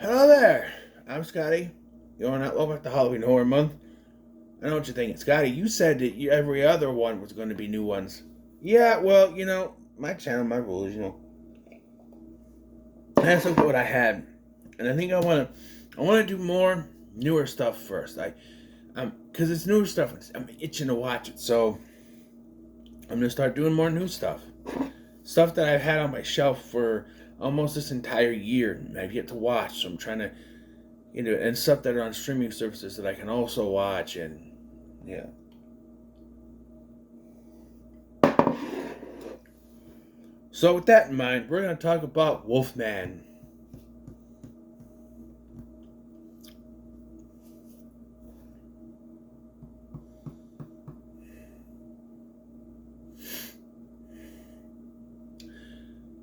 Hello there. I'm Scotty. You're not welcome to Halloween Horror Month. I know what you're thinking. Scotty, you said that every other one was going to be new ones. Yeah, well, my channel, my rules, That's like what I had. And I think I want to do more newer stuff first. Because it's newer stuff. I'm itching to watch it. So I'm going to start doing more new stuff. Stuff that I've had on my shelf for almost this entire year and I've yet to watch. So I'm trying to and stuff that are on streaming services that I can also watch, and yeah. So with that in mind, we're going to talk about Wolfman.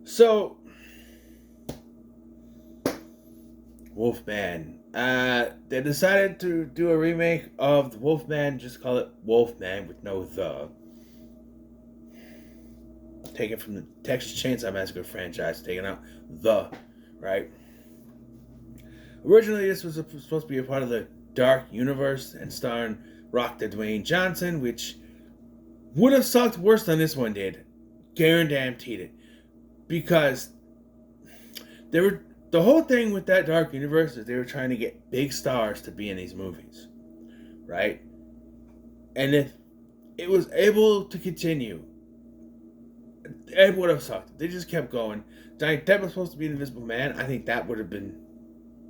So, Wolfman. They decided to do a remake of the Wolfman, just call it Wolfman with no the. Taken from the Texas Chainsaw Massacre franchise, taking out the, right? Originally, this was supposed to be a part of the Dark Universe and starring Rock the Dwayne Johnson, which would have sucked worse than this one did. Guaranteed it. Because the whole thing with that Dark Universe is they were trying to get big stars to be in these movies, right? And if it was able to continue, it would have sucked. They just kept going. Johnny Depp was supposed to be an Invisible Man. I think that would have been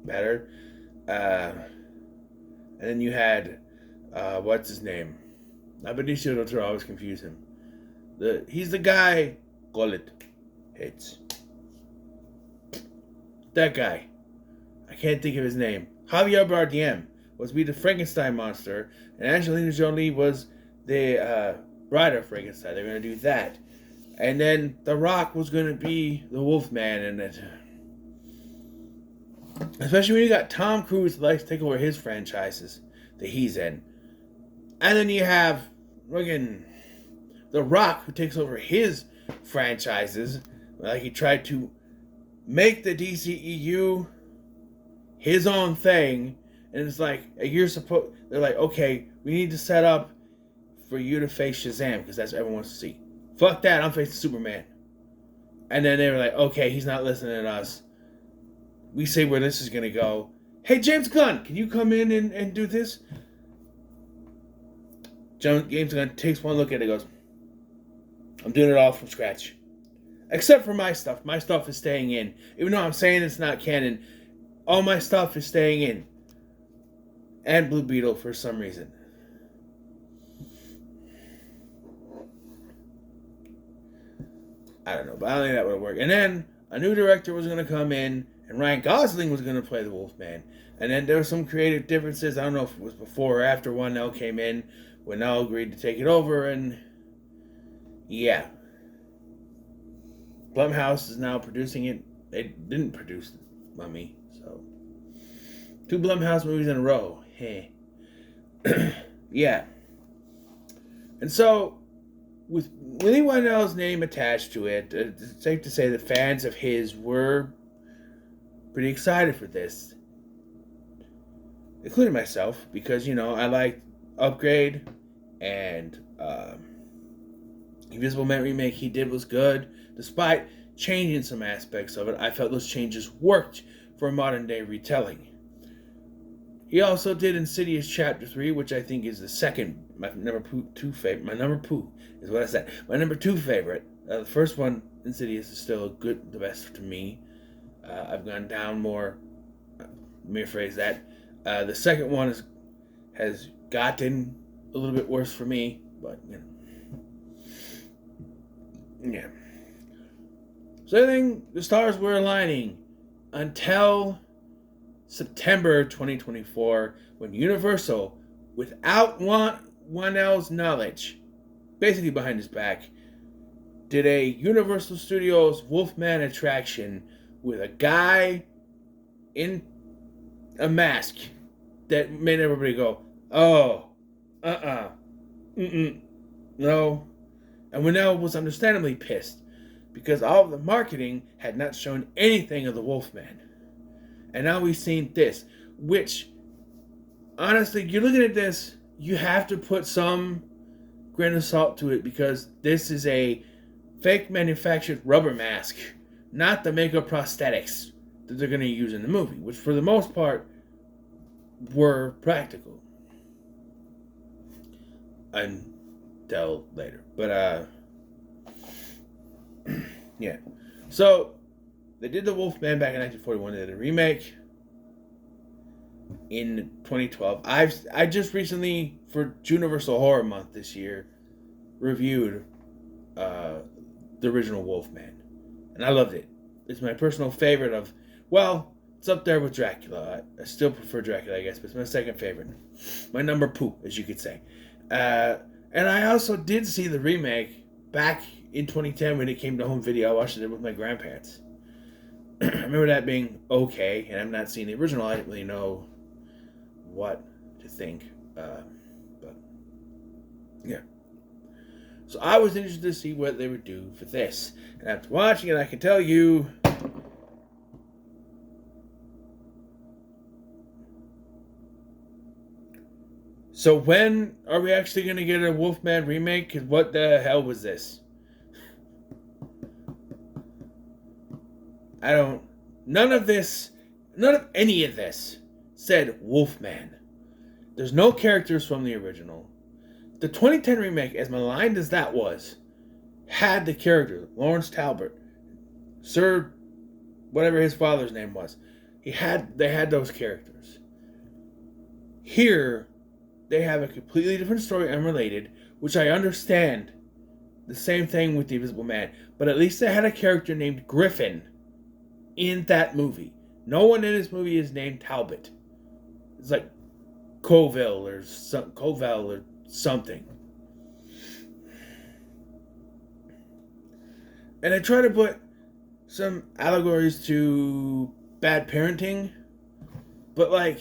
better. And then you had, what's his name? Not Benicio del Toro. I always confuse him. He's the guy. Call it. Hits. That guy. I can't think of his name. Javier Bardem was to be the Frankenstein monster, and Angelina Jolie was the bride of Frankenstein. They're going to do that. And then The Rock was going to be the Wolfman, and it, especially when you got Tom Cruise who likes to take over his franchises that he's in. And then you have friggin' The Rock who takes over his franchises. Like he tried to make the DCEU his own thing, and it's like they're like, okay, we need to set up for you to face Shazam because that's what everyone wants to see. Fuck that, I'm facing Superman. And then they were like, okay, he's not listening to us. We say where this is gonna go. Hey, James Gunn, can you come in and do this? James Gunn takes one look at it and goes, I'm doing it all from scratch. Except for my stuff. My stuff is staying in. Even though I'm saying it's not canon, all my stuff is staying in. And Blue Beetle for some reason. I don't know, but I don't think that would work. And then a new director was going to come in, and Ryan Gosling was going to play the Wolfman. And then there were some creative differences. I don't know if it was before or after Whannell came in, when Whannell agreed to take it over, and yeah. Blumhouse is now producing it. They didn't produce Mummy, so 2 Blumhouse movies in a row. Hey. Yeah. And so, with Willie Whannell's name attached to it, it's safe to say that fans of his were pretty excited for this. Including myself, because, I liked Upgrade, and Invisible Man remake he did was good. Despite changing some aspects of it, I felt those changes worked for a modern day retelling. He also did Insidious Chapter 3, which I think is my number 2 favorite. My number 2 is what I said. My number 2 favorite. The first one, Insidious, is still the best to me. I've gone down more. Let me rephrase that. The second one has gotten a little bit worse for me, but, yeah. So I think the stars were aligning until September 2024, when Universal, without Whannell's knowledge, basically behind his back, did a Universal Studios Wolfman attraction with a guy in a mask that made everybody go, oh, no. And Whannell was understandably pissed, because all of the marketing had not shown anything of the Wolfman. And now we've seen this, which, honestly, you're looking at this, you have to put some grain of salt to it, because this is a fake manufactured rubber mask, not the makeup prosthetics that they're going to use in the movie, which for the most part were practical until later. But yeah, so they did the Wolfman back in 1941. They did a remake in 2012. I just recently, for Universal Horror Month this year, reviewed the original Wolfman, and I loved it. It's my personal favorite of, well, it's up there with Dracula. I still prefer Dracula, I guess, but it's my second favorite. My number 2, as you could say. And I also did see the remake back in 2010 when it came to home video. I watched it with my grandparents. I remember that being okay, and I've not seen the original. I didn't really know what to think. But yeah. So I was interested to see what they would do for this. And after watching it, I can tell you, so when are we actually going to get a Wolfman remake? Because what the hell was this? None of any of this said Wolfman. There's no characters from the original. The 2010 remake, as maligned as that was, had the character, Lawrence Talbot, Sir, whatever his father's name was. They had those characters. Here, they have a completely different story, unrelated, which I understand. The same thing with The Invisible Man. But at least they had a character named Griffin in that movie. No one in this movie is named Talbot. It's like Covell or something. And I try to put some allegories to bad parenting, but like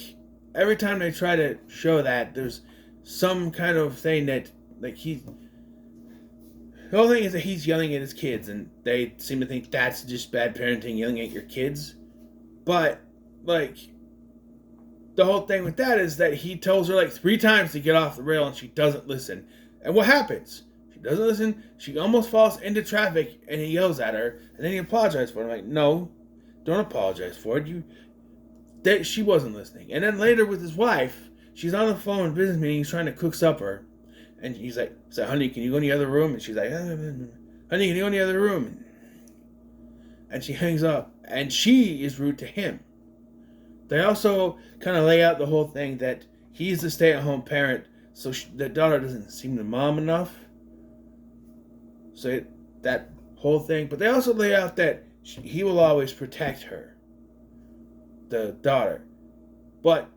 every time they try to show that, there's some kind of thing that, like, the whole thing is that he's yelling at his kids, and they seem to think that's just bad parenting, yelling at your kids. But like, the whole thing with that is that he tells her like 3 times to get off the rail, and she doesn't listen. And what happens? She doesn't listen. She almost falls into traffic, and he yells at her, and then he apologizes for it. I'm like, no, don't apologize for it. That she wasn't listening. And then later with his wife, she's on the phone in business meeting. He's trying to cook supper, and he's like, honey, can you go in the other room? And she's like, honey, can you go in the other room? And she hangs up, and she is rude to him. They also kind of lay out the whole thing that he's the stay-at-home parent, so the daughter doesn't seem to mom enough. So that whole thing. But they also lay out that he will always protect her, the daughter. But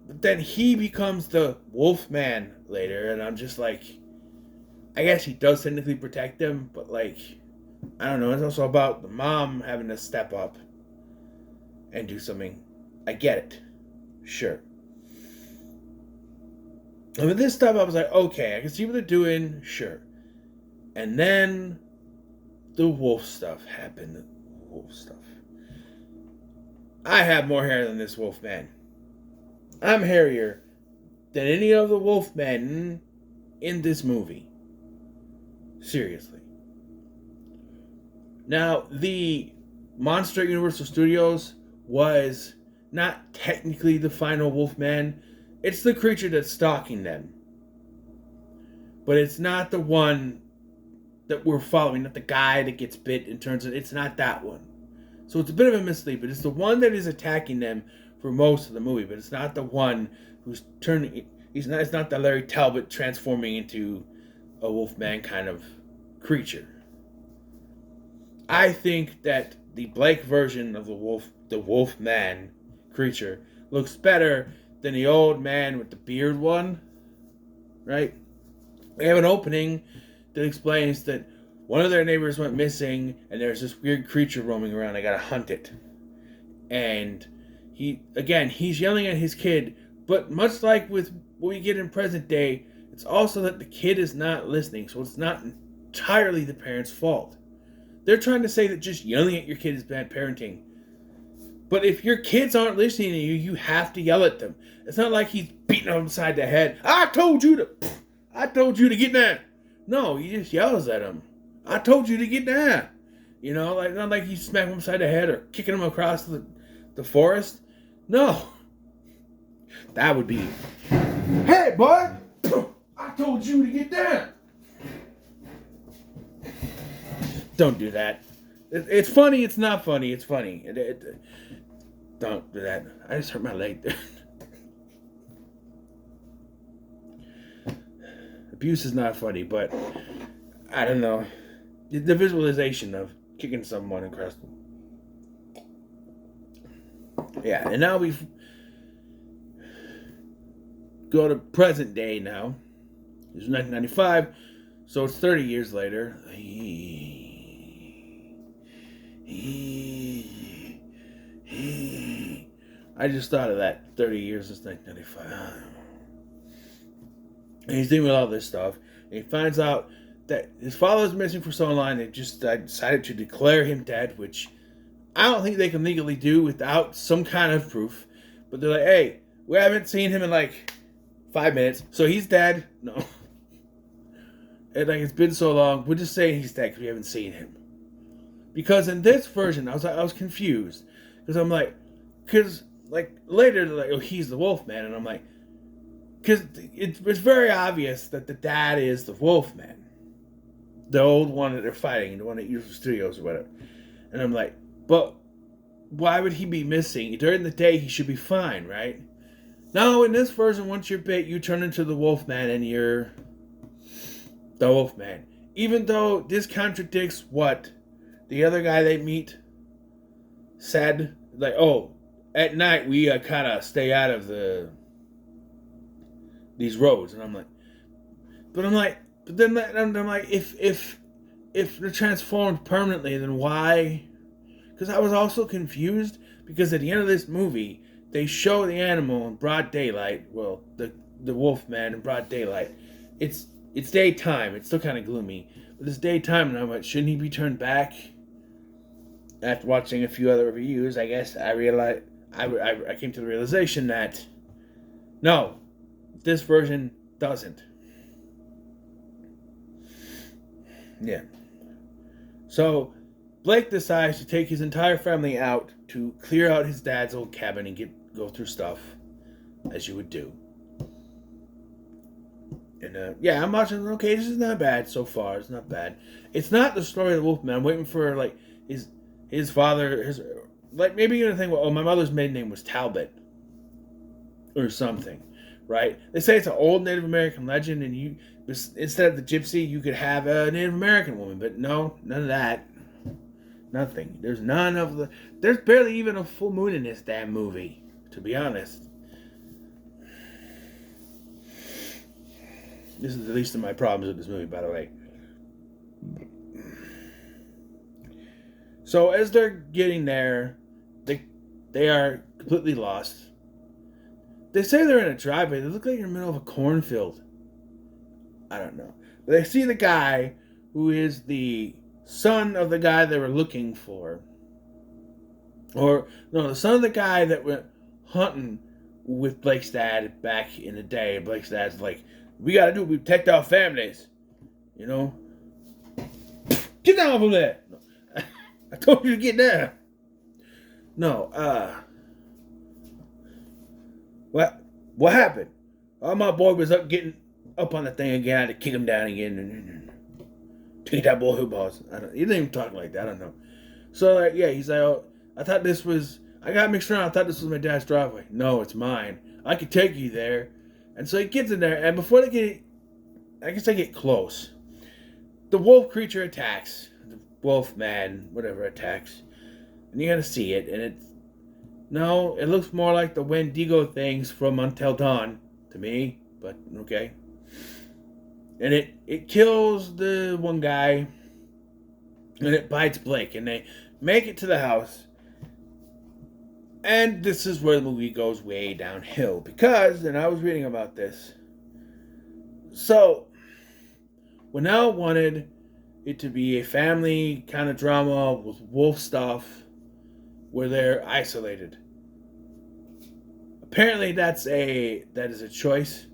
then he becomes the Wolfman later, and I'm just like, I guess he does technically protect them, but like, I don't know. It's also about the mom having to step up and do something. I get it. Sure. And with this stuff, I was like, okay, I can see what they're doing. Sure. And then the wolf stuff happened. The wolf stuff. I have more hair than this wolf man. I'm hairier than any of the wolf men in this movie. Seriously. Now, the monster at Universal Studios was not technically the final Wolfman. It's the creature that's stalking them. But it's not the one that we're following, not the guy that gets bit and turns it. It's not that one. So it's a bit of a mislead, but it's the one that is attacking them for most of the movie, but it's not the one who's turning. It's not the Larry Talbot transforming into a Wolfman kind of creature. I think that the Blake version of the Wolfman creature, looks better than the old man with the beard one, right? They have an opening that explains that one of their neighbors went missing, and there's this weird creature roaming around. They gotta hunt it. And he's yelling at his kid, but much like with what we get in present day, it's also that the kid is not listening, so it's not entirely the parent's fault. They're trying to say that just yelling at your kid is bad parenting. But if your kids aren't listening to you, you have to yell at them. It's not like he's beating them upside the head. I told you to get down. No, he just yells at them. I told you to get down. You know, like not like he's smacking them upside the head or kicking them across the forest. No. That would be, hey, boy, I told you to get down. Don't do that. It's funny. It's not funny. It's funny. Don't do that. I just hurt my leg there. Abuse is not funny, but I don't know. The visualization of kicking someone across. Yeah, and now we go to present day now. It's 1995, so it's 30 years later. I just thought of that. 30 years since 1995. And he's dealing with all this stuff. And he finds out that his father's missing for so long, they just decided to declare him dead, which I don't think they can legally do without some kind of proof. But they're like, hey, we haven't seen him in like 5 minutes, so he's dead. No. And like, it's been so long, we're just saying he's dead because we haven't seen him. Because in this version, I was confused. Because I'm like, later they're like, oh, he's the Wolfman. And I'm like, because it's very obvious that the dad is the Wolfman. The old one that they're fighting, the one at Universal Studios or whatever. And I'm like, but why would he be missing? During the day, he should be fine, right? No, in this version, once you're bit, you turn into the Wolfman and you're the Wolfman. Even though this contradicts what the other guy they meet said. Like, oh, at night we kind of stay out of these roads. And I'm like, but I'm like, if they're transformed permanently, then why? Because I was also confused, because at the end of this movie, they show the animal in broad daylight. Well, the Wolfman in broad daylight. It's daytime. It's still kind of gloomy, but it's daytime, and I'm like, shouldn't he be turned back? After watching a few other reviews, I guess I realized I came to the realization that no, this version doesn't. Yeah. So Blake decides to take his entire family out to clear out his dad's old cabin and go through stuff, as you would do. And yeah, I'm watching. Okay, this is not bad so far. It's not bad. It's not the story of the Wolfman. I'm waiting for like his father. Like maybe you're gonna think, well, oh, my mother's maiden name was Talbot, or something, right? They say it's an old Native American legend, and you instead of the gypsy, you could have a Native American woman. But no, none of that. Nothing. There's none of the. There's barely even a full moon in this damn movie, to be honest. This is the least of my problems with this movie, by the way. So as they're getting there, they are completely lost. They say they're in a driveway. They look like you're in the middle of a cornfield. I don't know. But they see the guy who is the son of the guy they were looking for. Or, no, the son of the guy that went hunting with Blake's dad back in the day. Blake's dad's like, we gotta do it. We protect our families. You know? Get down from there! No. I told you to get down. No, What happened? Oh, my boy was getting up on the thing again. I had to kick him down again. And take that boy who boss. He didn't even talk like that. I don't know. So, like, yeah, he's like, oh, I thought this was... I got mixed around. I thought this was my dad's driveway. No, it's mine. I could take you there. And so he gets in there, and before they get... I guess they get close. The wolf creature attacks. The wolf man, whatever, attacks. And you gotta see it, and it's... No, it looks more like the Wendigo things from Until Dawn to me, but okay. And it kills the one guy, and it bites Blake, and they make it to the house. And this is where the movie goes way downhill, because, and I was reading about this, so Winnell wanted it to be a family kind of drama with wolf stuff, where they're isolated. Apparently, that is a choice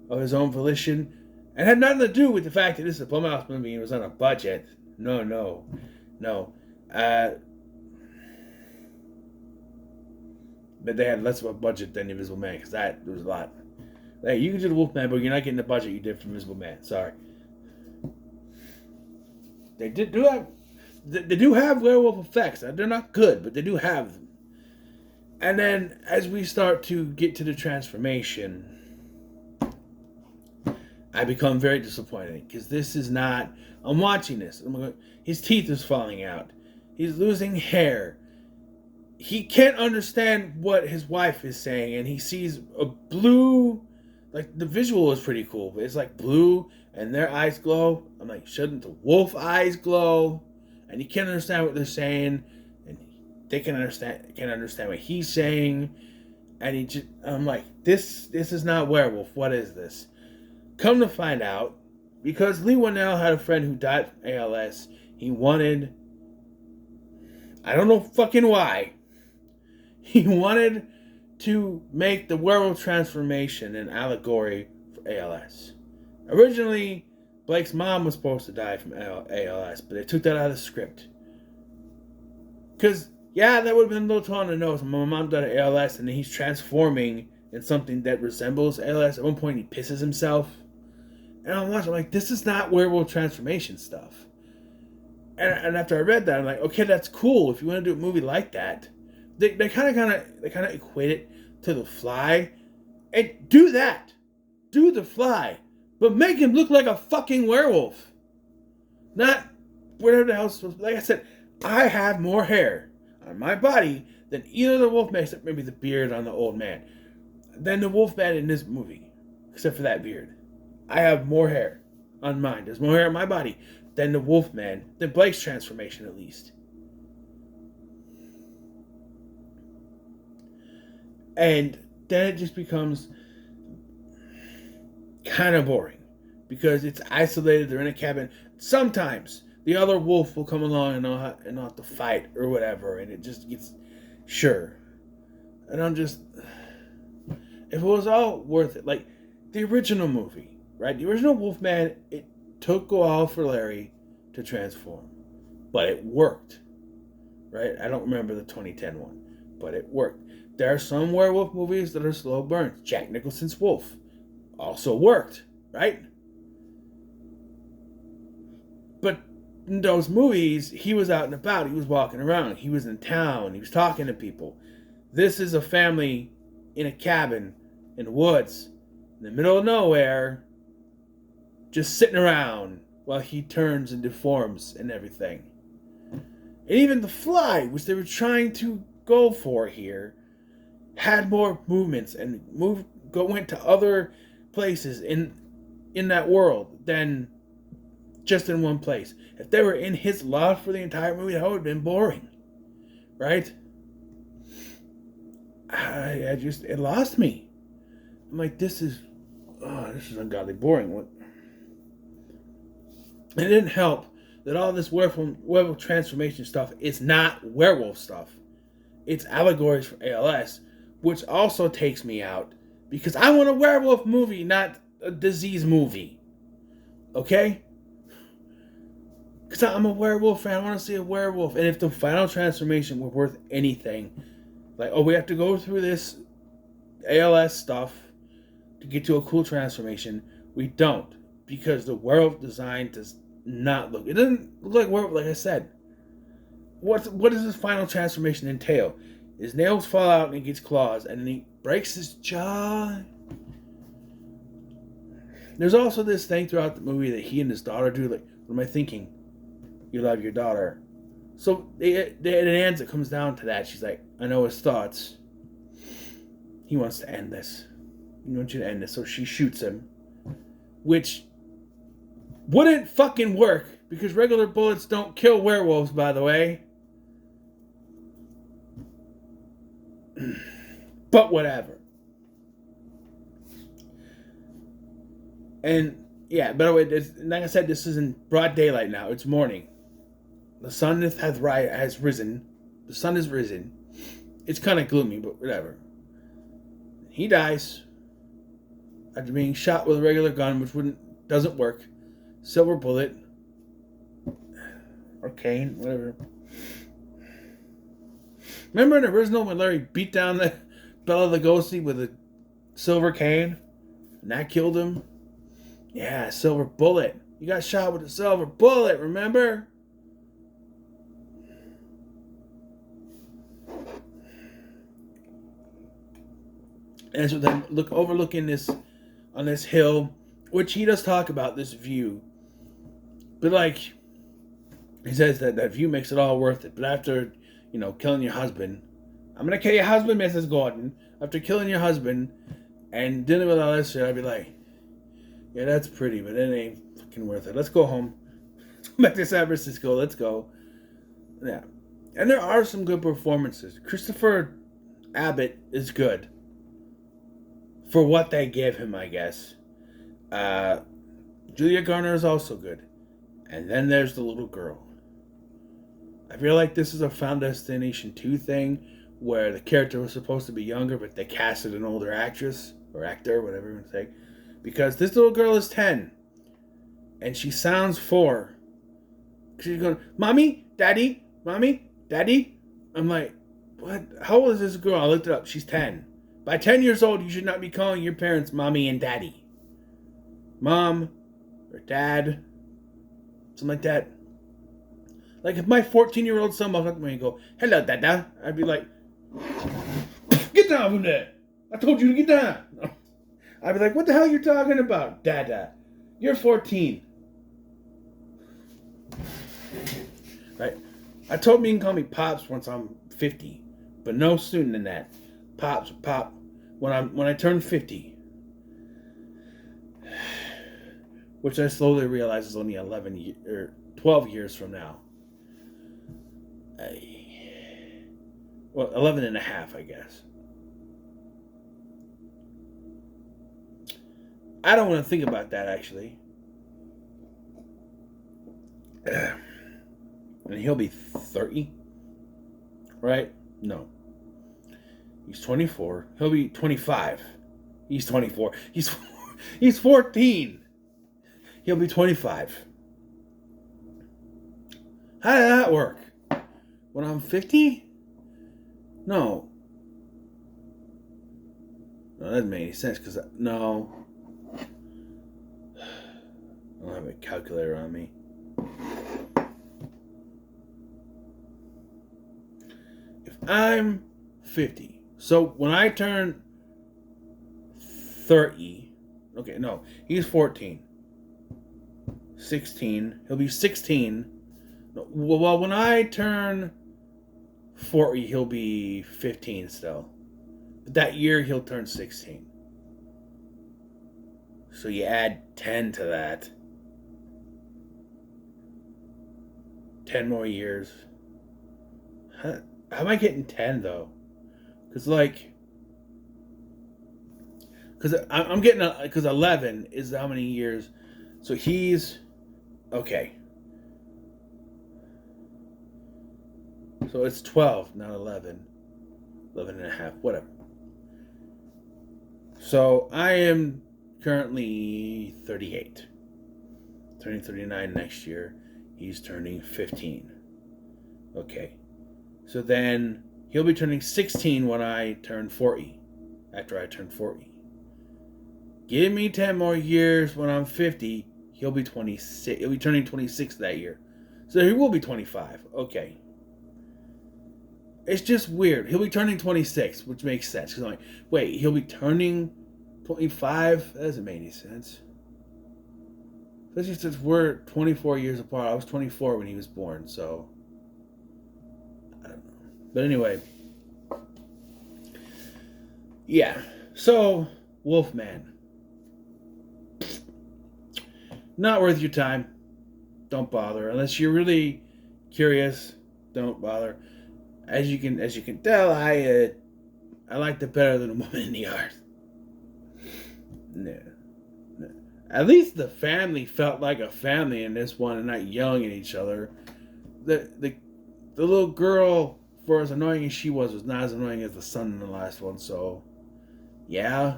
of his own volition, and had nothing to do with the fact that this is a Blumhouse movie and it was on a budget. No. But they had less of a budget than Invisible Man, because there was a lot. Hey, you can do the Wolfman, but you're not getting the budget you did for Invisible Man. Sorry. They do have werewolf effects. They're not good, but they do have them. And then as we start to get to the transformation, I become very disappointed, because this is not. I'm watching this. His teeth is falling out. He's losing hair. He can't understand what his wife is saying, and he sees a blue. Like, the visual is pretty cool, but it's like blue, and their eyes glow. I'm like, shouldn't the wolf eyes glow? And he can't understand what they're saying, and they can't understand what he's saying. And I'm like, this is not werewolf. What is this? Come to find out, because Leigh Whannell had a friend who died from ALS, he wanted, I don't know fucking why, he wanted to make the werewolf transformation an allegory for ALS. Originally, Blake's mom was supposed to die from ALS, but they took that out of the script. Because, yeah, that would have been a little too on the nose. My mom died of ALS, and then he's transforming in something that resembles ALS. At one point, he pisses himself. And I'm watching, I'm like, this is not werewolf transformation stuff. And after I read that, I'm like, okay, that's cool. If you want to do a movie like that, they kind of equate it to The Fly, and do that. Do The Fly, but make him look like a fucking werewolf. Not whatever the hell. Like I said, I have more hair on my body than either the Wolfman, except maybe the beard on the old man, than the Wolfman in this movie, except for that beard. I have more hair on mine. There's more hair on my body than the Wolfman, than Blake's transformation at least. And then it just becomes kind of boring, because it's isolated. They're in a cabin. Sometimes the other wolf will come along and they'll have to fight or whatever, and it just gets sure. And I'm just, if it was all worth it, like the original movie, right? The original Wolfman, it took a while for Larry to transform, but it worked, right? I don't remember the 2010 one, but it worked. There are some werewolf movies that are slow burns. Jack Nicholson's Wolf also worked, right? But in those movies, he was out and about. He was walking around. He was in town. He was talking to people. This is a family in a cabin in the woods, in the middle of nowhere, just sitting around while he turns and deforms and everything. And even The Fly, which they were trying to go for here, had more movements and went to other places in that world than just in one place. If they were in his loft for the entire movie, that would have been boring, right? It lost me. I'm like, this is ungodly boring. What? It didn't help that all this werewolf transformation stuff is not werewolf stuff. It's allegories for ALS, which also takes me out, because I want a werewolf movie, not a disease movie. Okay? Because I'm a werewolf fan. I want to see a werewolf. And if the final transformation were worth anything, like, oh, we have to go through this ALS stuff to get to a cool transformation, we don't. Because the werewolf design does not look... It doesn't look like werewolf, like I said. What does this final transformation entail? His nails fall out and he gets claws, and then he breaks his jaw. There's also this thing throughout the movie that he and his daughter do. Like, what am I thinking? You love your daughter. So it ends. It comes down to that. She's like, I know his thoughts. He wants to end this. He wants you to end this. So she shoots him, which wouldn't fucking work, because regular bullets don't kill werewolves, by the way. But whatever. And yeah, by the way, like I said, this is in broad daylight now. It's morning. The sun has risen. The sun is risen. It's kind of gloomy, but whatever. He dies after being shot with a regular gun, which doesn't work. Silver bullet. Or cane, whatever. Remember in the original when Larry beat down the Bela Lugosi with a silver cane? And that killed him? Yeah, silver bullet. You got shot with a silver bullet, remember? And so then overlooking this on this hill, which he does talk about this view. But like he says that view makes it all worth it. But after, killing your husband, I'm gonna kill your husband, Mrs. Gordon. After killing your husband and dealing with all that shit, I'd be like, yeah, that's pretty, but it ain't fucking worth it. Let's go home. Let's go back to San Francisco. Let's go. Yeah. And there are some good performances. Christopher Abbott is good. For what they give him, I guess. Julia Garner is also good. And then there's the little girl. I feel like this is a Final Destination 2 thing where the character was supposed to be younger, but they casted an older actress or actor, whatever you want to say. Because this little girl is 10. And she sounds 4. She's going, Mommy, Daddy, Mommy, Daddy. I'm like, what? How old is this girl? I looked it up. She's 10. By 10 years old, you should not be calling your parents Mommy and Daddy. Mom or Dad. Something like that. Like if my 14-year-old son walked up to me and go, hello, Dada, I'd be like, get down from there. I told you to get down. I'd be like, what the hell are you talking about, Dada? You're 14. Right? I told him he can call me Pops once I'm 50. But no sooner than that. Pops, Pop, when I turn 50. Which I slowly realize is only 12 years from now. 11 and a half, I guess. I don't want to think about that, actually. And he'll be 30, right? No. He's 24. He'll be 25. He's 24. He's 14. He'll be 25. How did that work? When I'm 50? No. No, that doesn't make any sense because no. I don't have a calculator on me. If I'm 50, so when I turn 30, okay, no, he's 14. 16, he'll be 16. Well, when I turn 40, he'll be 15 still. But that year, he'll turn 16. So you add 10 to that. 10 more years. How am I getting 10, though? Because, I'm getting, because 11 is how many years. So he's, okay. So it's 12, not 11. 11 and a half, whatever. So I am currently 38. Turning 39 next year. He's turning 15. Okay. So then he'll be turning 16 when I turn 40. After I turn 40. Give me 10 more years when I'm 50. He'll be 26. He'll be turning 26 that year. So he will be 25. Okay. It's just weird. He'll be turning 26, which makes sense. Because I'm like, wait, he'll be turning 25? That doesn't make any sense. Especially since we're 24 years apart. I was 24 when he was born, so I don't know. But anyway. Yeah. So, Wolfman. Not worth your time. Don't bother. Unless you're really curious, don't bother. As you can tell, I liked it better than A Woman in the Earth. No. At least the family felt like a family in this one and not yelling at each other. The little girl for as annoying as she was not as annoying as the son in the last one. So, yeah.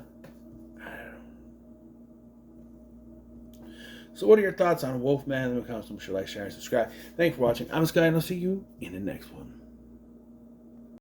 So, what are your thoughts on Wolfman? Leave a comment, like, share, and subscribe. Thanks for watching. I'm Sky, and I'll see you in the next one.